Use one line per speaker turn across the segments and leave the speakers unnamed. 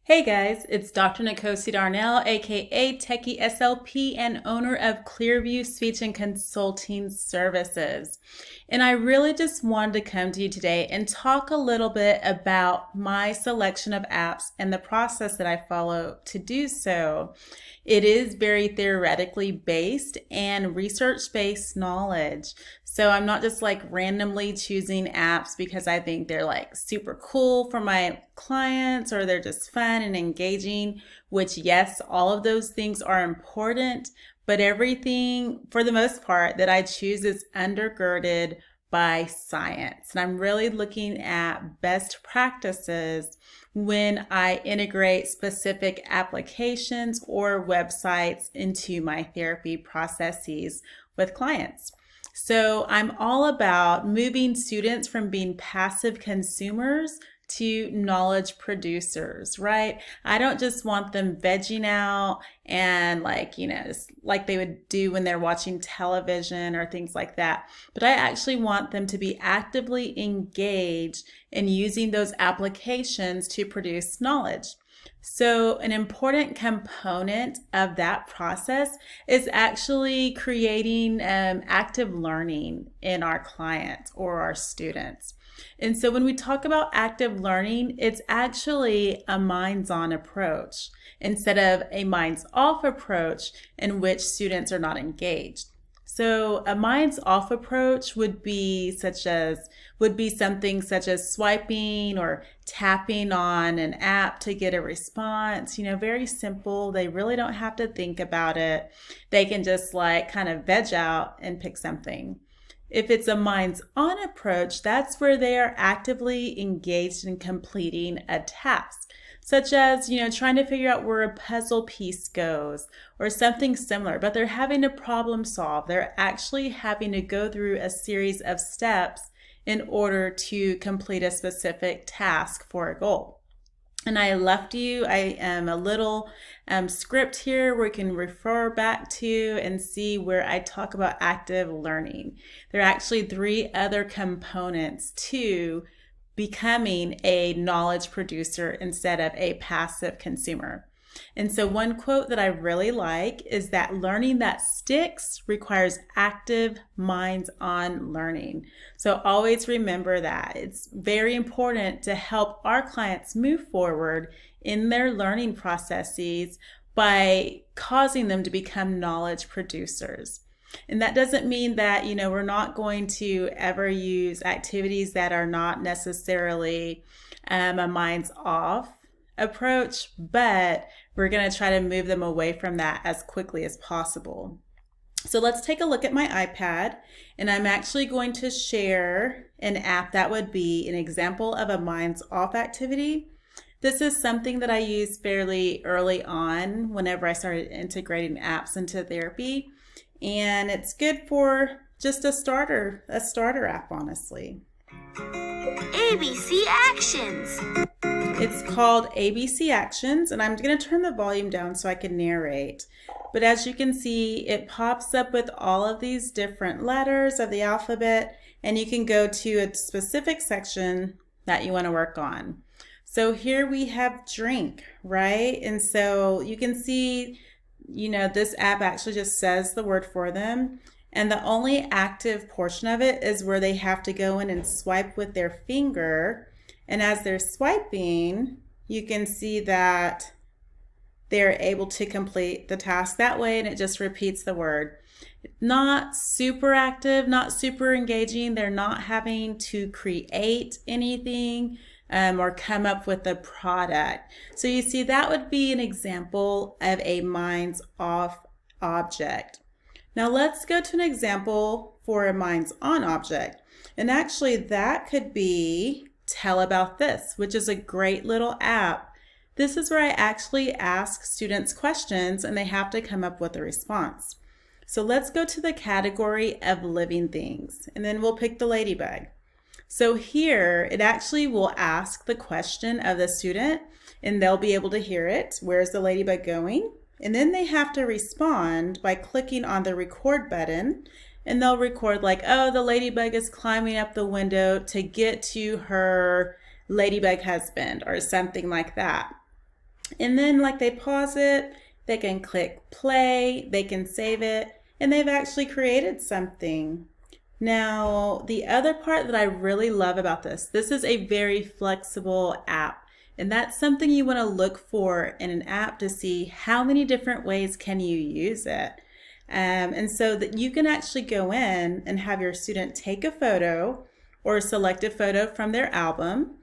Hey guys, it's Dr. Nkosi Darnell, aka Techie SLP and owner of Clearview Speech and Consulting Services. And I really just wanted to come to you today and talk a little bit about my selection of apps and the process that I follow to do so. It is very theoretically based and research-based knowledge. So I'm not just like randomly choosing apps because I think they're like super cool for my clients or they're just fun and engaging, which yes, all of those things are important, but everything for the most part that I choose is undergirded by science. And I'm really looking at best practices when I integrate specific applications or websites into my therapy processes with clients. So I'm all about moving students from being passive consumers to knowledge producers, right? I don't just want them vegging out and just like they would do when they're watching television or things like that. But I actually want them to be actively engaged in using those applications to produce knowledge. So an important component of that process is actually creating active learning in our clients or our students. And so when we talk about active learning, it's actually a minds-on approach instead of a minds-off approach in which students are not engaged. So a minds-off approach would be something such as swiping or tapping on an app to get a response. Very simple. They really don't have to think about it. They can just kind of veg out and pick something. If it's a minds-on approach, that's where they are actively engaged in completing a task, such as, trying to figure out where a puzzle piece goes or something similar, but they're having to problem solve. They're actually having to go through a series of steps in order to complete a specific task for a goal. And I left you a little script here where you can refer back to and see where I talk about active learning. There are actually 3 other components to becoming a knowledge producer instead of a passive consumer. And so one quote that I really like is that learning that sticks requires active minds-on learning. So always remember that. It's very important to help our clients move forward in their learning processes by causing them to become knowledge producers. And that doesn't mean that, we're not going to ever use activities that are not necessarily a minds-off approach, but we're going to try to move them away from that as quickly as possible. So let's take a look at my iPad, and I'm actually going to share an app that would be an example of a minds-off activity. This is something that I used fairly early on whenever I started integrating apps into therapy, and it's good for just a starter app, honestly.
ABC Actions.
It's called ABC Actions, and I'm going to turn the volume down so I can narrate. But as you can see, it pops up with all of these different letters of the alphabet, and you can go to a specific section that you want to work on. So here we have drink, right? And so you can see, this app actually just says the word for them. And the only active portion of it is where they have to go in and swipe with their finger. And as they're swiping, you can see that they're able to complete the task that way, and it just repeats the word. Not super active, not super engaging. They're not having to create anything or come up with a product. So you see, that would be an example of a minds-off object. Now let's go to an example for a minds-on object. And actually that could be Tell About This, which is a great little app. This is where I actually ask students questions and they have to come up with a response. So let's go to the category of living things, and then we'll pick the ladybug. So here it actually will ask the question of the student, and they'll be able to hear it. Where's the ladybug going? And then they have to respond by clicking on the record button, and they'll record like, oh, the ladybug is climbing up the window to get to her ladybug husband or something like that. And then like they pause it, they can click play, they can save it, and they've actually created something. Now, the other part that I really love about this is a very flexible app. And that's something you want to look for in an app to see how many different ways can you use it. And so that you can actually go in and have your student take a photo or select a photo from their album,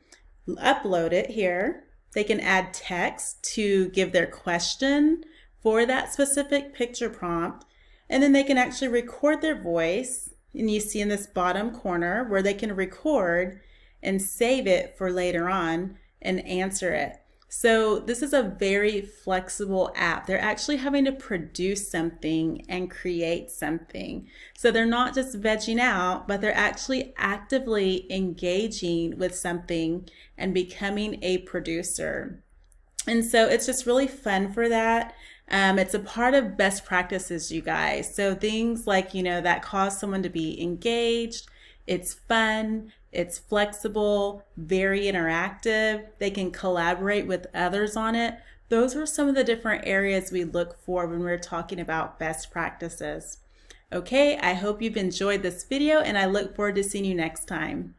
upload it here. They can add text to give their question for that specific picture prompt. And then they can actually record their voice. And you see in this bottom corner where they can record and save it for later on and answer it. So this is a very flexible app. They're actually having to produce something and create something. So they're not just vegging out, but they're actually actively engaging with something and becoming a producer. And so it's just really fun for that. It's a part of best practices, you guys. So things like, that cause someone to be engaged. It's fun. It's flexible, very interactive. They can collaborate with others on it. Those are some of the different areas we look for when we're talking about best practices. Okay, I hope you've enjoyed this video and I look forward to seeing you next time.